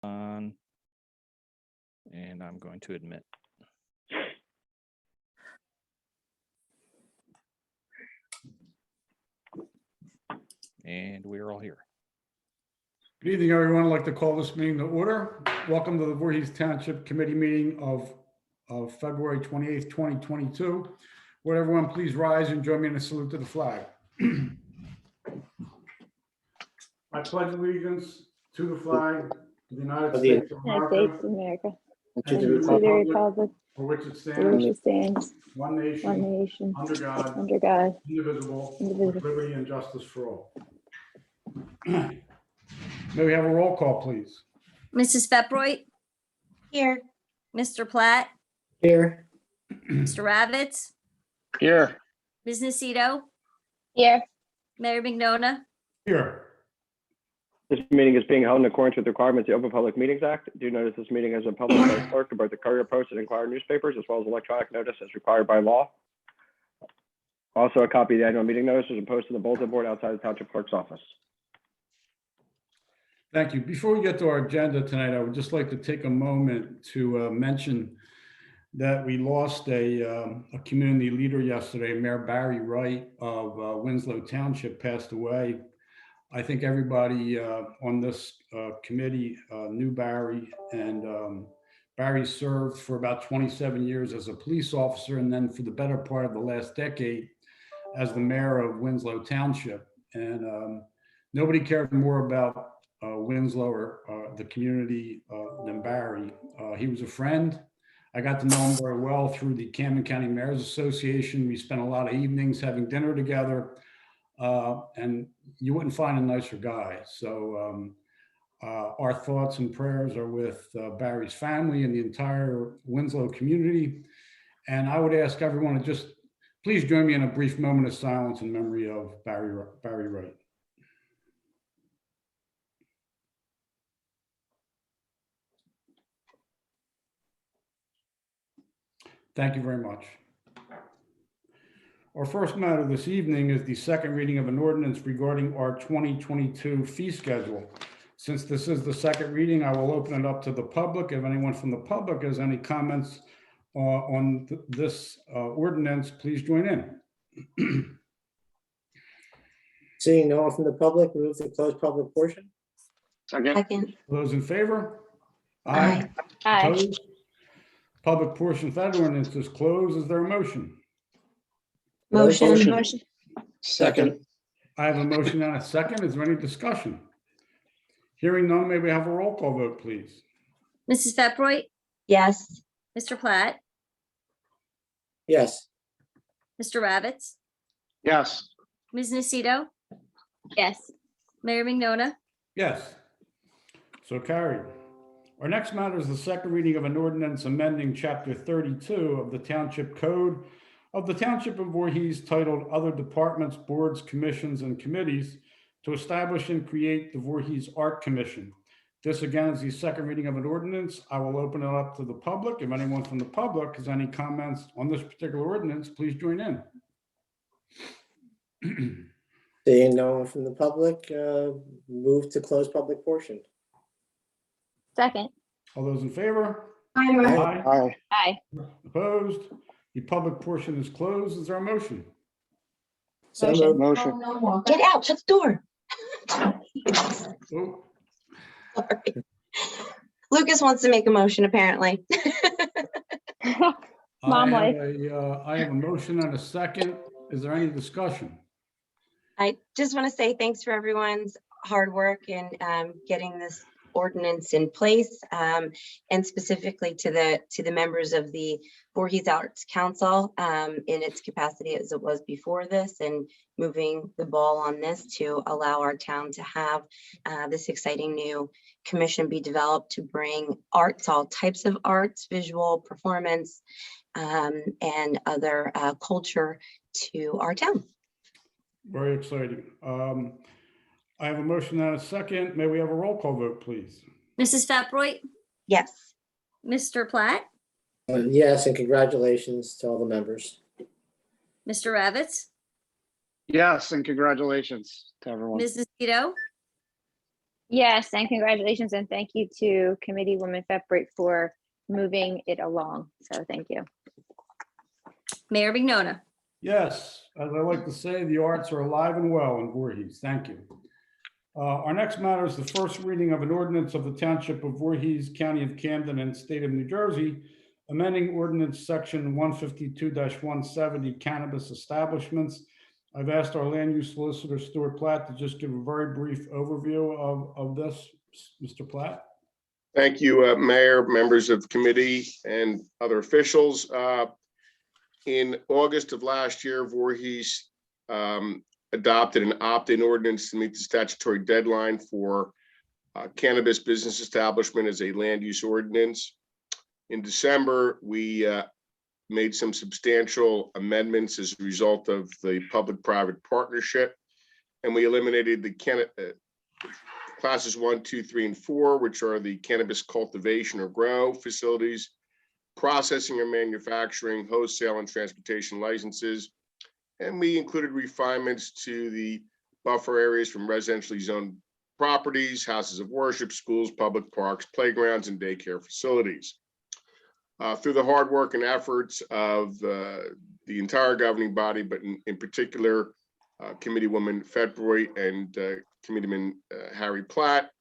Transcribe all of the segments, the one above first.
on. And I'm going to admit. And we're all here. Good evening, everyone. I'd like to call this meeting to order. Welcome to the Voorhees Township Committee meeting of February 28th, 2022. Would everyone please rise and join me in a salute to the flag. I pledge allegiance to the flag of the United States of America, and to the republic for which it stands, one nation, under God, indivisible, with liberty and justice for all. May we have a roll call, please? Mrs. Peproy? Here. Mr. Platt? Here. Mr. Ravitz? Here. Ms. Nacito? Here. Mayor McNona? Here. This meeting is being held in accordance with the requirements of the Open Public Meetings Act. Do notice this meeting has been published by the clerk of both the Courier Post and Inquirer newspapers, as well as electronic notice as required by law. Also, a copy of the annual meeting notice has been posted on the bulletin board outside the Township Clerk's office. Thank you. Before we get to our agenda tonight, I would just like to take a moment to mention that we lost a community leader yesterday. Mayor Barry Wright of Winslow Township passed away. I think everybody on this committee knew Barry, and Barry served for about 27 years as a police officer, and then for the better part of the last decade as the mayor of Winslow Township. And nobody cared more about Winslow or the community than Barry. He was a friend. I got to know him very well through the Camden County Mayor's Association. We spent a lot of evenings having dinner together, and you wouldn't find a nicer guy. So our thoughts and prayers are with Barry's family and the entire Winslow community. And I would ask everyone to just please join me in a brief moment of silence in memory of Barry Wright. Thank you very much. Our first matter this evening is the second reading of an ordinance regarding our 2022 fee schedule. Since this is the second reading, I will open it up to the public. If anyone from the public has any comments on this ordinance, please join in. Seeing no one from the public, move to close public portion. Second. Those in favor? Aye. Opposed? Public portion of that ordinance is closed. Is there a motion? Motion. Second. I have a motion and a second. Is there any discussion? Hearing none, may we have a roll call vote, please? Mrs. Peproy? Yes. Mr. Platt? Yes. Mr. Ravitz? Yes. Ms. Nacito? Yes. Mayor McNona? Yes. So carried. Our next matter is the second reading of an ordinance amending Chapter 32 of the Township Code of the Township of Voorhees titled Other Departments, Boards, Commissions, and Committees to establish and create the Voorhees Art Commission. This again is the second reading of an ordinance. I will open it up to the public. If anyone from the public has any comments on this particular ordinance, please join in. Seeing no one from the public, move to close public portion. Second. All those in favor? Aye. Aye. Opposed? The public portion is closed. Is there a motion? So moved. Motion. Get out, shut the door. Oh, Sorry. Lucas wants to make a motion, apparently. I have a motion and a second. Is there any discussion? I just want to say thanks for everyone's hard work in getting this ordinance in place, and specifically to the members of the Voorhees Arts Council in its capacity as it was before this, and moving the ball on this to allow our town to have this exciting new commission be developed to bring arts, all types of arts, visual, performance, and other culture to our town. Very exciting. I have a motion and a second. May we have a roll call vote, please? Mrs. Peproy? Yes. Mr. Platt? Yes, and congratulations to all the members. Mr. Ravitz? Yes, and congratulations to everyone. Ms. Nacito? Yes, and congratulations and thank you to Committeewoman Fetbrick for moving it along. So thank you. Mayor Mignona. Yes, as I like to say, the arts are alive and well in Voorhees. Thank you. Our next matter is the first reading of an ordinance of the Township of Voorhees, County of Camden, and State of New Jersey, amending ordinance section 152-170 cannabis establishments. I've asked our land use solicitor, Stuart Platt, to just give a very brief overview of this. Mr. Platt? Thank you, Mayor, members of the committee, and other officials. In August of last year, Voorhees adopted an opt-in ordinance to meet the statutory deadline for cannabis business establishment as a land use ordinance. In December, we made some substantial amendments as a result of the public-private partnership, and we eliminated the classes 1, 2, 3, and 4, which are the cannabis cultivation or grow facilities, processing or manufacturing, wholesale, and transportation licenses. And we included refinements to the buffer areas from residentially zoned properties, houses of worship, schools, public parks, playgrounds, and daycare facilities. Through the hard work and efforts of the entire governing body, but in particular, Committeewoman Fetbrick and Committeeman Harry Platt,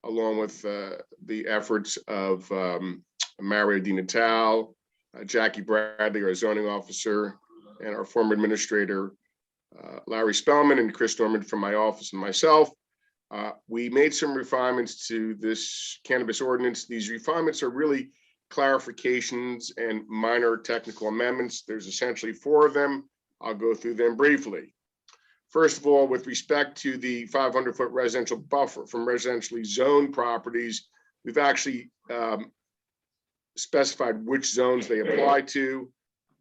along with the efforts of Mario Di Natale, Jackie Bradley, our zoning officer, and our former administrator, Larry Spellman, and Chris Norman from my office, and myself. We made some refinements to this cannabis ordinance. These refinements are really clarifications and minor technical amendments. There's essentially 4 of them. I'll go through them briefly. First of all, with respect to the 500-foot residential buffer from residentially zoned properties, we've actually specified which zones they apply to: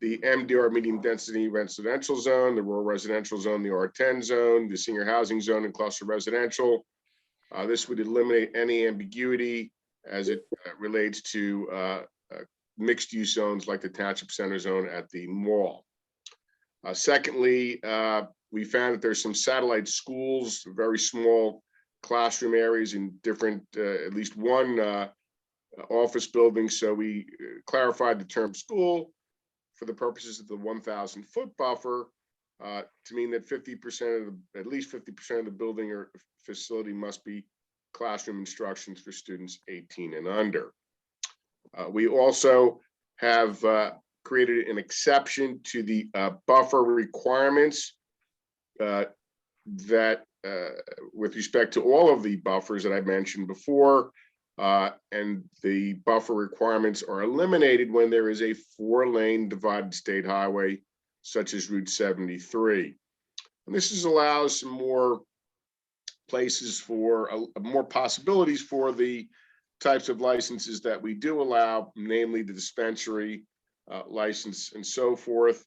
the MDR, medium density residential zone, the rural residential zone, the R10 zone, the senior housing zone, and cluster residential. This would eliminate any ambiguity as it relates to mixed use zones like the Township Center zone at the mall. Secondly, we found that there's some satellite schools, very small classroom areas in different, at least one office building. So we clarified the term school for the purposes of the 1,000-foot buffer to mean that 50% of at least 50% of the building or facility must be classroom instructions for students 18 and under. We also have created an exception to the buffer requirements that with respect to all of the buffers that I mentioned before, and the buffer requirements are eliminated when there is a 4-lane divided state highway, such as Route 73. And this allows some more places for more possibilities for the types of licenses that we do allow, namely the dispensary license and so forth.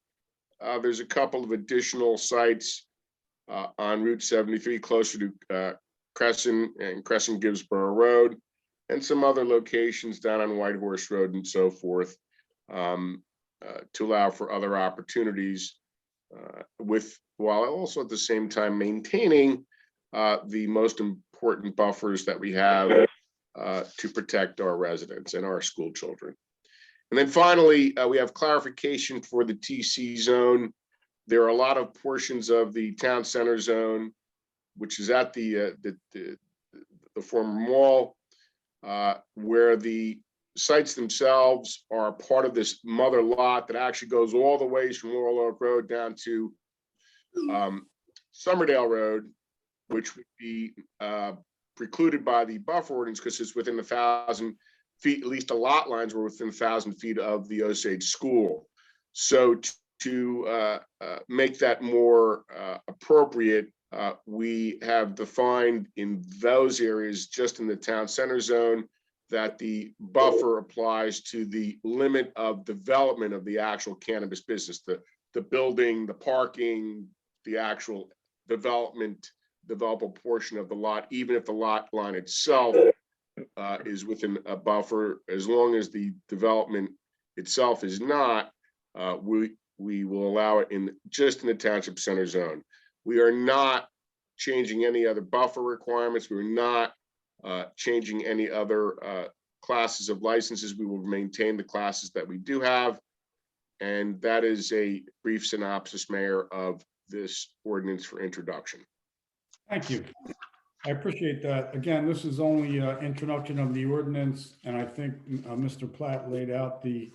There's a couple of additional sites on Route 73 closer to Crescent and Crescent Gibbsboro Road, and some other locations down on White Horse Road and so forth, to allow for other opportunities while also at the same time maintaining the most important buffers that we have to protect our residents and our school children. And then finally, we have clarification for the TC zone. There are a lot of portions of the town center zone, which is at the former mall, where the sites themselves are part of this mother lot that actually goes all the ways from Laurel Oak Road down to Summerdale Road, which would be precluded by the buffer ordinance because it's within 1,000 feet, at least the lot lines were within 1,000 feet of the Osage school. So to make that more appropriate, we have defined in those areas, just in the town center zone, that the buffer applies to the limit of development of the actual cannabis business, the building, the parking, the actual developable portion of the lot, even if the lot line itself is within a buffer. As long as the development itself is not, we will allow it just in the township center zone. We are not changing any other buffer requirements. We're not changing any other classes of licenses. We will maintain the classes that we do have. And that is a brief synopsis, Mayor, of this ordinance for introduction. Thank you. I appreciate that. Again, this is only introduction of the ordinance, and I think Mr. Platt laid out the,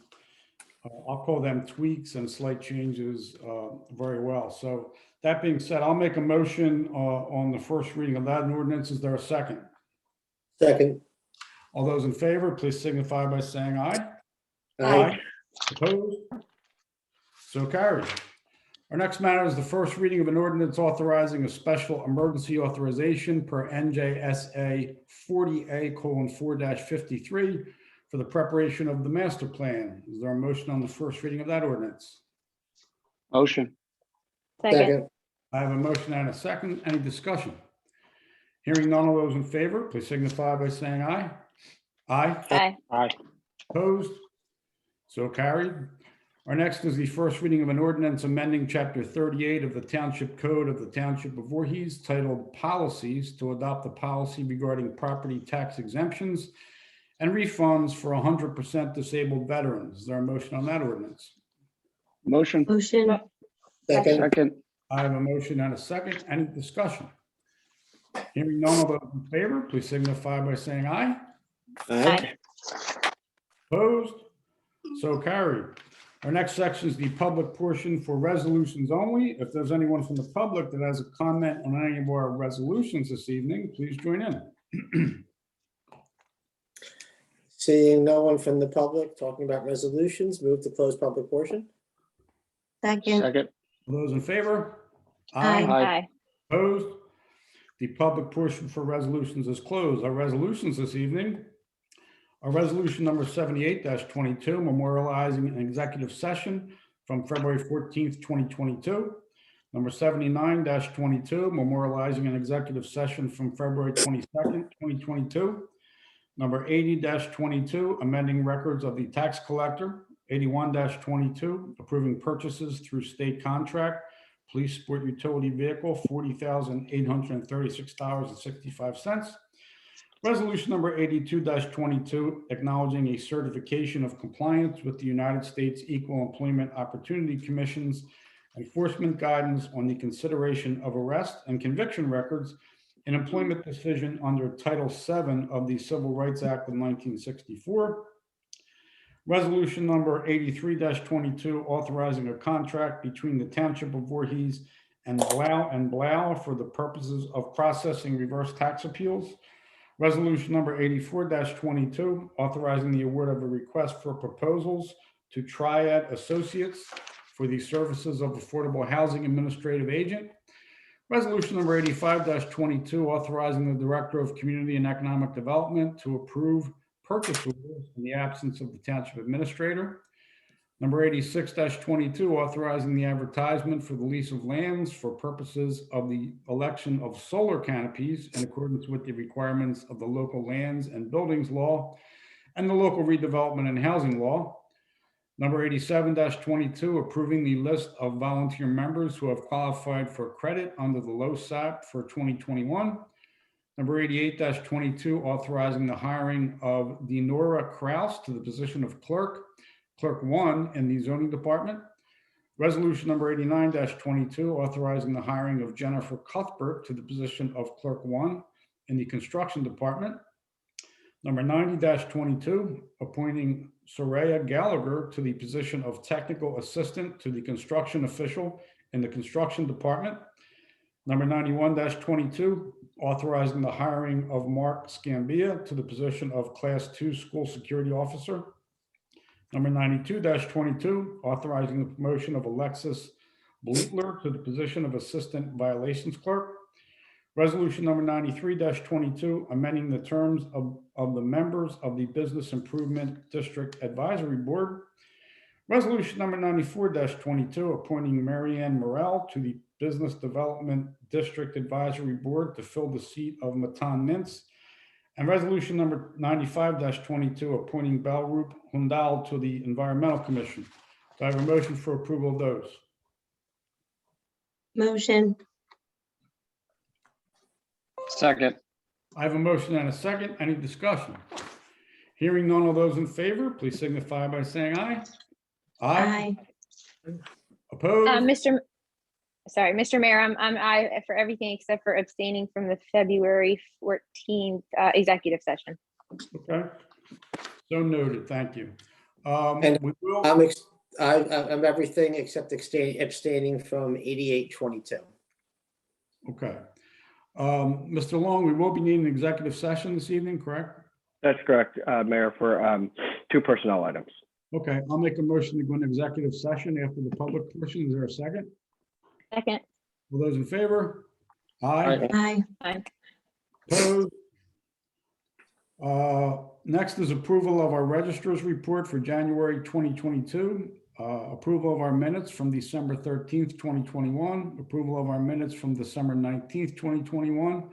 I'll call them tweaks and slight changes very well. So that being said, I'll make a motion on the first reading of that ordinance. Is there a second? Second. All those in favor, please signify by saying aye. Aye. Opposed? So carried. Our next matter is the first reading of an ordinance authorizing a special emergency authorization per NJSA 40A:4-53 for the preparation of the master plan. Is there a motion on the first reading of that ordinance? Motion. Second. I have a motion and a second. Any discussion? Hearing none of those in favor, please signify by saying aye. Aye. Aye. Aye. Opposed? So carried. Our next is the first reading of an ordinance amending Chapter 38 of the Township Code of the Township of Voorhees titled Policies to adopt a policy regarding property tax exemptions and refunds for 100% disabled veterans. Is there a motion on that ordinance? Motion. Motion. Second. Second. I have a motion and a second. Any discussion? Hearing none of those in favor, please signify by saying aye. Aye. Opposed? So carried. Our next section is the public portion for resolutions only. If there's anyone from the public that has a comment on any of our resolutions this evening, please join in. Seeing no one from the public talking about resolutions, move to close public portion. Second. Second. Those in favor? Aye. Aye. Opposed? The public portion for resolutions is closed. Our resolutions this evening are resolution number 78-22, memorializing an executive session from February 14th, 2022. Number 79-22, memorializing an executive session from February 22nd, 2022. Number 80-22, amending records of the tax collector. 81-22, approving purchases through state contract, police sport utility vehicle, $40,836.65. Resolution number 82-22, acknowledging a certification of compliance with the United States Equal Employment Opportunity Commission's enforcement guidance on the consideration of arrest and conviction records in employment decision under Title VII of the Civil Rights Act of 1964. Resolution number 83-22, authorizing a contract between the Township of Voorhees and Blau for the purposes of processing reverse tax appeals. Resolution number 84-22, authorizing the award of a request for proposals to Triad Associates for the services of Affordable Housing Administrative Agent. Resolution number 85-22, authorizing the Director of Community and Economic Development to approve purchase orders in the absence of the Township Administrator. Number 86-22, authorizing the advertisement for the lease of lands for purposes of the election of solar canopies in accordance with the requirements of the local lands and buildings law and the local redevelopment and housing law. Number 87-22, approving the list of volunteer members who have qualified for credit under the LoSAP for 2021. Number 88-22, authorizing the hiring of Denora Kraus to the position of Clerk 1 in the zoning department. Resolution number 89-22, authorizing the hiring of Jennifer Cuthbert to the position of Clerk 1 in the construction department. Number 90-22, appointing Soraya Gallagher to the position of Technical Assistant to the construction official in the construction department. Number 91-22, authorizing the hiring of Mark Scambia to the position of Class 2 School Security Officer. Number 92-22, authorizing the promotion of Alexis Bleetler to the position of Assistant Violations Clerk. Resolution number 93-22, amending the terms of the members of the Business Improvement District Advisory Board. Resolution number 94-22, appointing Marianne Morel to the Business Development District Advisory Board to fill the seat of Matan Mintz. And resolution number 95-22, appointing Balrup Hundal to the Environmental Commission. Do I have a motion for approval of those? Motion. Second. I have a motion and a second. Any discussion? Hearing none of those in favor, please signify by saying aye. Aye. Opposed? Mr. Mayor, I'm I for everything except for abstaining from the February 14th executive session. Okay. So noted. Thank you. And We will. I'm everything except abstaining from 8822. Okay. Mr. Long, we will be needing an executive session this evening, correct? That's correct, Mayor, for 2 personnel items. Okay, I'll make a motion to go into executive session after the public portion. Is there a second? Second. All those in favor? Aye. Aye. Aye. Opposed? Next is approval of our registrars report for January 2022. Approval of our minutes from December 13th, 2021. Approval of our minutes from December 19th, 2021.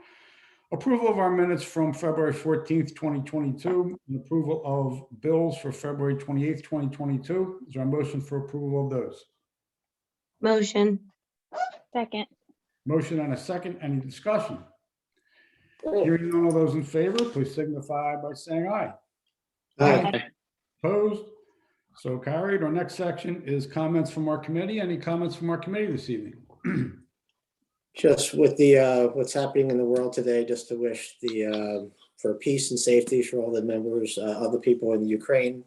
Approval of our minutes from February 14th, 2022. And approval of bills for February 28th, 2022. Is there a motion for approval of those? Motion. Second. Motion and a second. Any discussion? Hearing none of those in favor, please signify by saying aye. Aye. Opposed? So carried. Our next section is comments from our committee. Any comments from our committee this evening? Just with the what's happening in the world today, just to wish for peace and safety for all the members, other people in Ukraine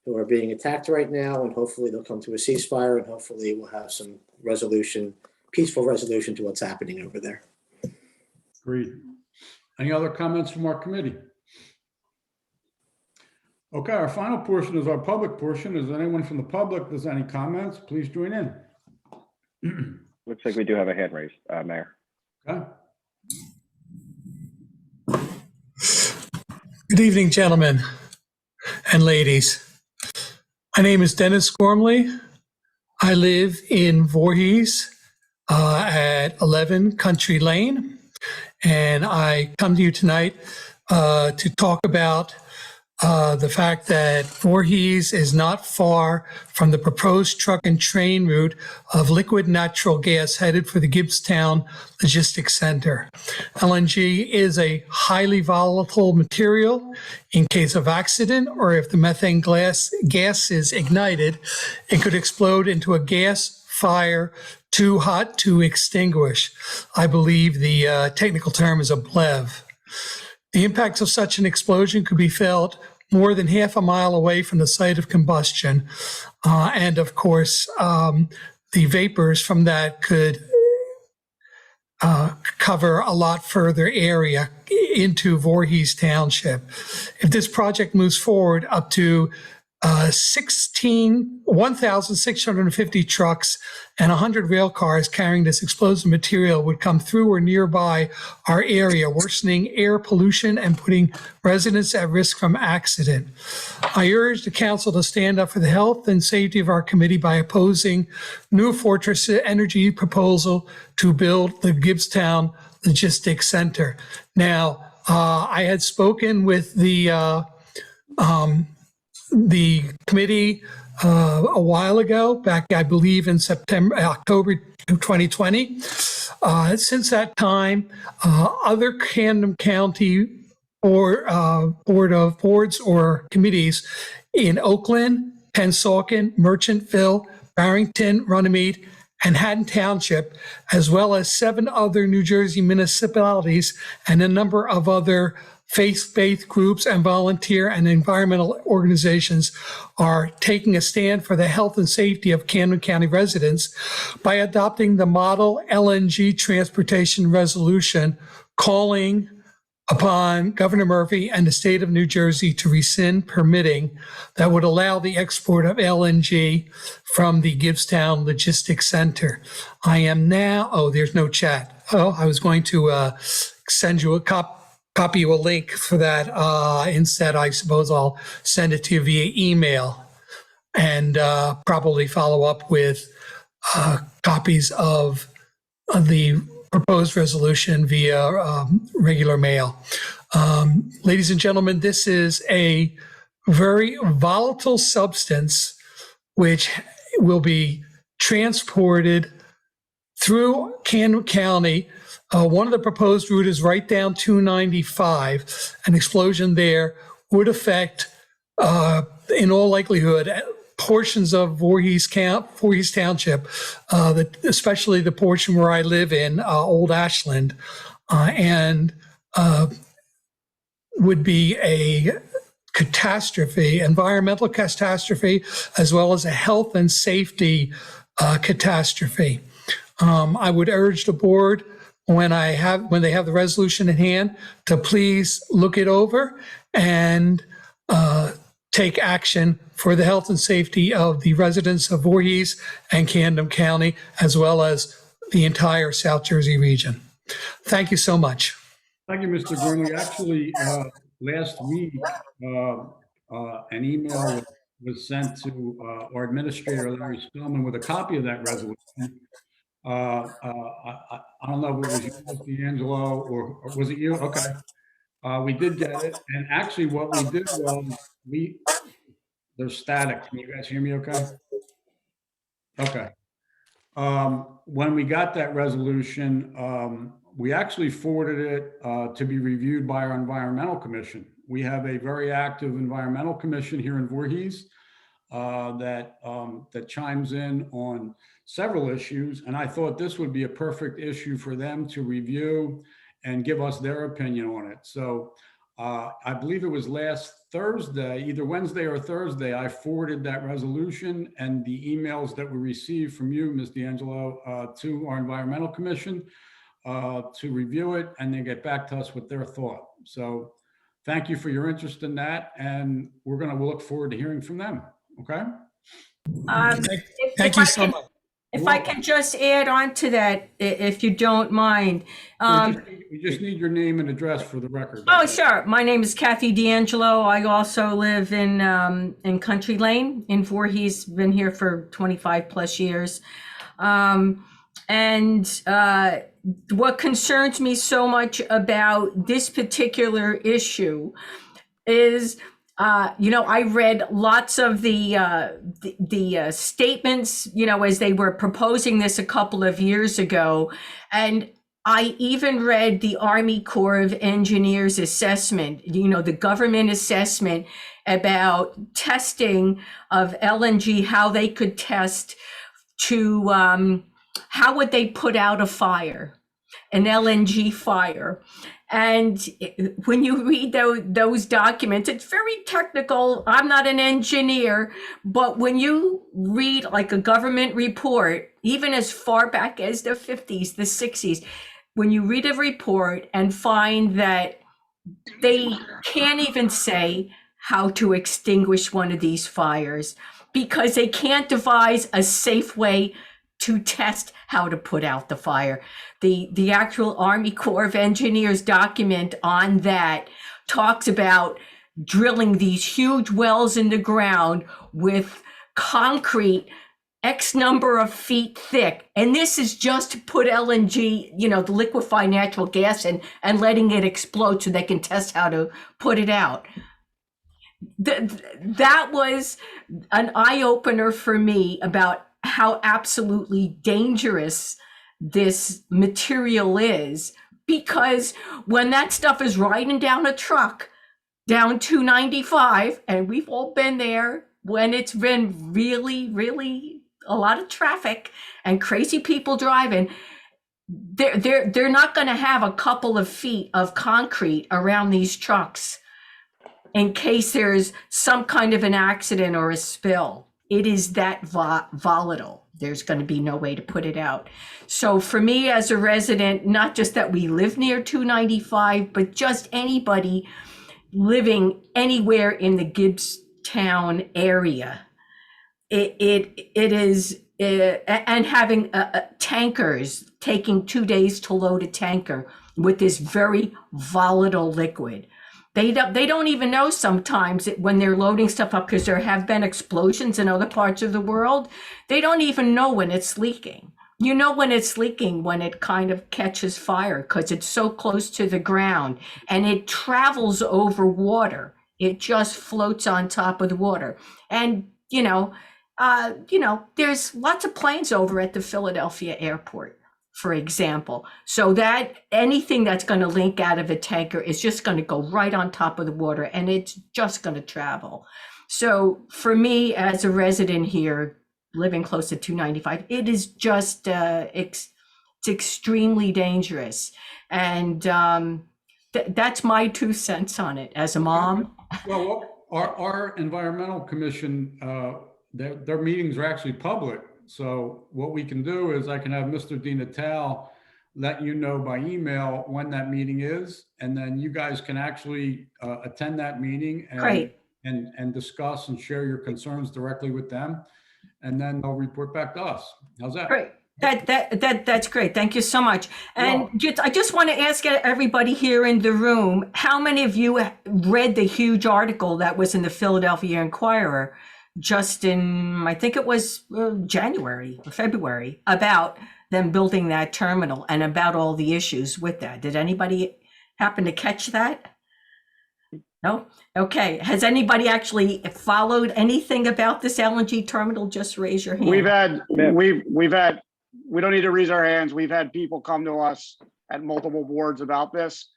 who are being attacked right now, and hopefully they'll come to a ceasefire, and hopefully we'll have some resolution, peaceful resolution to what's happening over there. Agreed. Any other comments from our committee? Okay, our final portion is our public portion. Is there anyone from the public does any comments? Please join in. Looks like we do have a hand raised, Mayor. Okay. Good evening, gentlemen and ladies. My name is Dennis Gormley. I live in Voorhees at 11 Country Lane, and I come to you tonight to talk about the fact that Voorhees is not far from the proposed truck and train route of liquid natural gas headed for the Gibbstown Logistics Center. LNG is a highly volatile material. In case of accident, or if the methane gas is ignited, it could explode into a gas fire too hot to extinguish. I believe the technical term is a BLEV. The impacts of such an explosion could be felt more than half a mile away from the site of combustion. And of course, the vapors from that could cover a lot further area into Voorhees Township. If this project moves forward, up to 1,650 trucks and 100 rail cars carrying this explosive material would come through or nearby our area, worsening air pollution and putting residents at risk from accident. I urge the council to stand up for the health and safety of our committee by opposing New Fortress Energy proposal to build the Gibbstown Logistics Center. Now, I had spoken with the committee a while ago, back I believe in October 2020. Since that time, other Camden County boards or committees in Oakland, Pennsauken, Merchantville, Barrington, Runnymede, and Haddon Township, as well as 7 other New Jersey municipalities and a number of other faith-based groups and volunteer and environmental organizations are taking a stand for the health and safety of Camden County residents by adopting the model LNG transportation resolution, calling upon Governor Murphy and the state of New Jersey to rescind permitting that would allow the export of LNG from the Gibbstown Logistics Center. I am now, there's no chat. I was going to send you a copy you a link for that. Instead, I suppose I'll send it to you via email and probably follow up with copies of the proposed resolution via regular mail. Ladies and gentlemen, this is a very volatile substance which will be transported through Camden County One of the proposed route is right down 295. An explosion there would affect, in all likelihood, portions of Voorhees Township, especially the portion where I live in, Old Ashland, and would be a catastrophe, environmental catastrophe, as well as a health and safety catastrophe. I would urge the board, when they have the resolution in hand, to please look it over and take action for the health and safety of the residents of Voorhees and Camden County, as well as the entire South Jersey region. Thank you so much. Thank you, Mr. Gurnley. Actually, last week, an email was sent to our administrator, Larry Spellman, with a copy of that resolution. I don't know if it was you, Mr. D'Angelo, or was it you? Okay. We did get it. And actually what we did was there's static. Can you guys hear me okay? Okay. When we got that resolution, we actually forwarded it to be reviewed by our environmental commission. We have a very active environmental commission here in Voorhees that chimes in on several issues. And I thought this would be a perfect issue for them to review and give us their opinion on it. So I believe it was last Thursday, either Wednesday or Thursday, I forwarded that resolution and the emails that we received from you, Ms. D'Angelo, to our environmental commission to review it and then get back to us with their thought. So thank you for your interest in that. And we'll look forward to hearing from them. Okay. Thank you so much. If I can just add on to that, if you don't mind. We just need your name and address for the record. Oh, sure. My name is Kathy D'Angelo. I also live in Country Lane in Voorhees. Been here for 25 plus years. What concerns me so much about this particular issue is, I read lots of the statements, as they were proposing this a couple of years ago. And I even read the Army Corps of Engineers assessment, the government assessment about testing of LNG, how they could test to, how would they put out a fire, an LNG fire. And when you read those documents, it's very technical. I'm not an engineer, but when you read like a government report, even as far back as the 50s, the 60s, when you read a report and find that they can't even say how to extinguish one of these fires because they can't devise a safe way to test how to put out the fire. The actual Army Corps of Engineers document on that talks about drilling these huge wells in the ground with concrete X number of feet thick. And this is just to put LNG, the liquefied natural gas in and letting it explode so they can test how to put it out. That was an eye-opener for me about how absolutely dangerous this material is, because when that stuff is riding down a truck down 295, and we've all been there when it's been really, really a lot of traffic and crazy people driving, they're not going to have a couple of feet of concrete around these trucks in case there's some kind of an accident or a spill. It is that volatile. There's going to be no way to put it out. So for me as a resident, not just that we live near 295, but just anybody living anywhere in the Gibbstown area, it is, and having tankers taking 2 days to load a tanker with this very volatile liquid. They don't even know sometimes when they're loading stuff up, because there have been explosions in other parts of the world. They don't even know when it's leaking. You know when it's leaking when it kind of catches fire because it's so close to the ground and it travels over water. It just floats on top of the water. And, there's lots of planes over at the Philadelphia airport for example. So that anything that's going to link out of a tanker is just going to go right on top of the water, and it's just going to travel. So for me, as a resident here, living close to 295, it is just it's extremely dangerous. And that's my 2 cents on it as a mom. Well, our environmental commission, their meetings are actually public. So what we can do is I can have Mr. DiNatale let you know by email when that meeting is, and then you guys can actually attend that meeting Great. and discuss and share your concerns directly with them, and then they'll report back to us. How's that? Great. That's great. Thank you so much. And Well, I just want to ask everybody here in the room, how many of you read the huge article that was in the Philadelphia Inquirer just in, I think it was January or February, about them building that terminal and about all the issues with that? Did anybody happen to catch that? No? Okay. Has anybody actually followed anything about this LNG terminal? Just raise your hand. We don't need to raise our hands. We've had people come to us at multiple boards about this.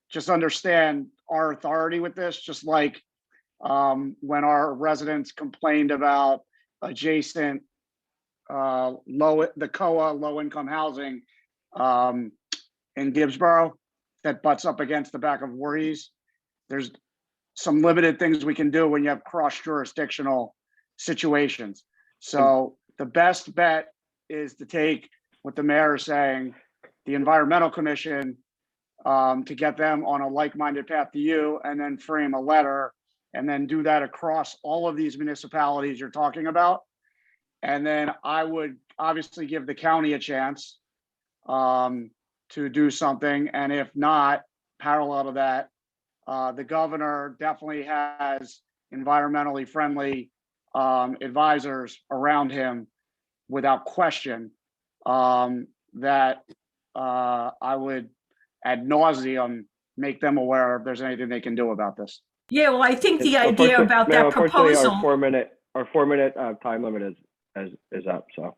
Just understand our authority with this, just like when our residents complained about adjacent the COA low-income housing in Gibbsboro that butts up against the back of Voorhees. There's some limited things we can do when you have cross-jurisdictional situations. So the best bet is to take what the mayor is saying, the environmental commission, to get them on a like-minded path to you, and then frame a letter, and then do that across all of these municipalities you're talking about. And then I would obviously give the county a chance to do something. And if not, parallel to that, the governor definitely has environmentally friendly advisors around him without question, that I would ad nauseum make them aware if there's anything they can do about this. Yeah, well, I think the idea about that Unfortunately, proposal. our 4-minute time limit is up, so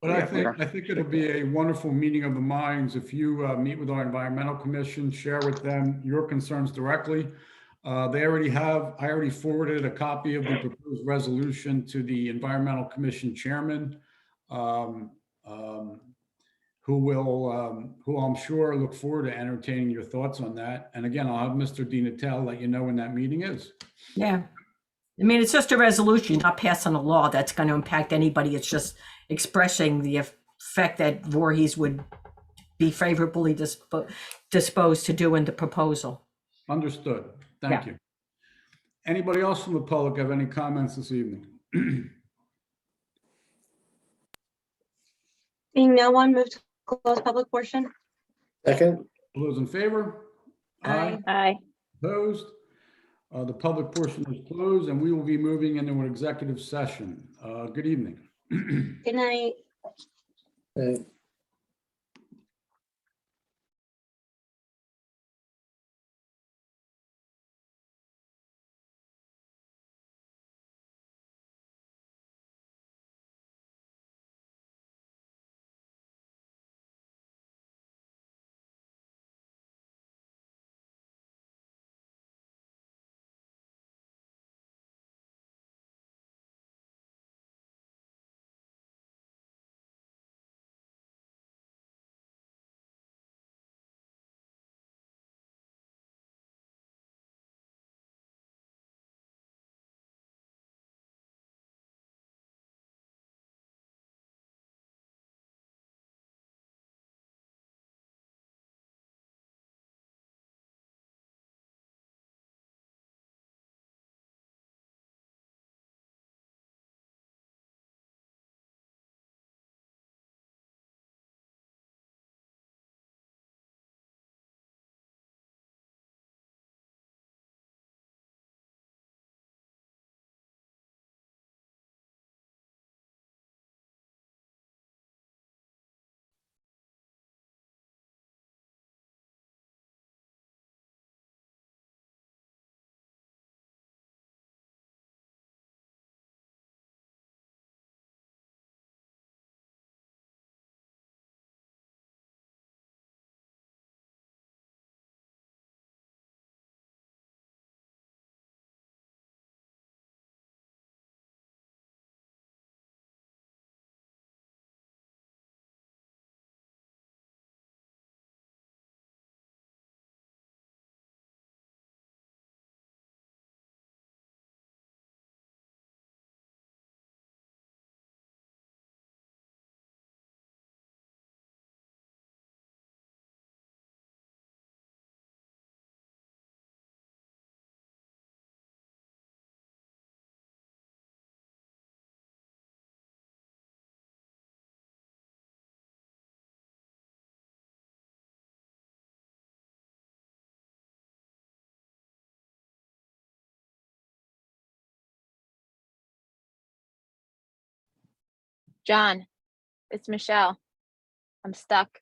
but I think it'll be a wonderful meeting of the minds if you meet with our environmental commission, share with them your concerns directly. I already forwarded a copy of the proposed resolution to the environmental commission chairman, who I'm sure look forward to entertaining your thoughts on that. And again, I'll have Mr. DiNatale let you know when that meeting is. Yeah. I mean, it's just a resolution, not passing a law that's going to impact anybody. It's just expressing the effect that Voorhees would be favorably disposed to do in the proposal. Understood. Thank you. Anybody else from the public have any comments this evening? Seeing no one, move to close public portion. Second, All those in favor? Aye. Aye. Opposed? The public portion is closed, and we will be moving into an executive session. Good evening. Good night. uh, John, it's Michelle. I'm stuck.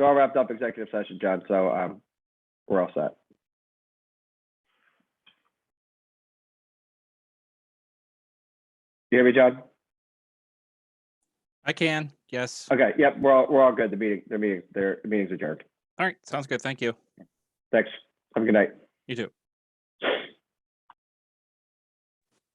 So I wrapped up executive session, John, so we're all set. You hear me, John? I can, yes. Okay, yep, we're all good. The meeting's adjourned. All right, sounds good. Thank you. Thanks. Have a good night. You too.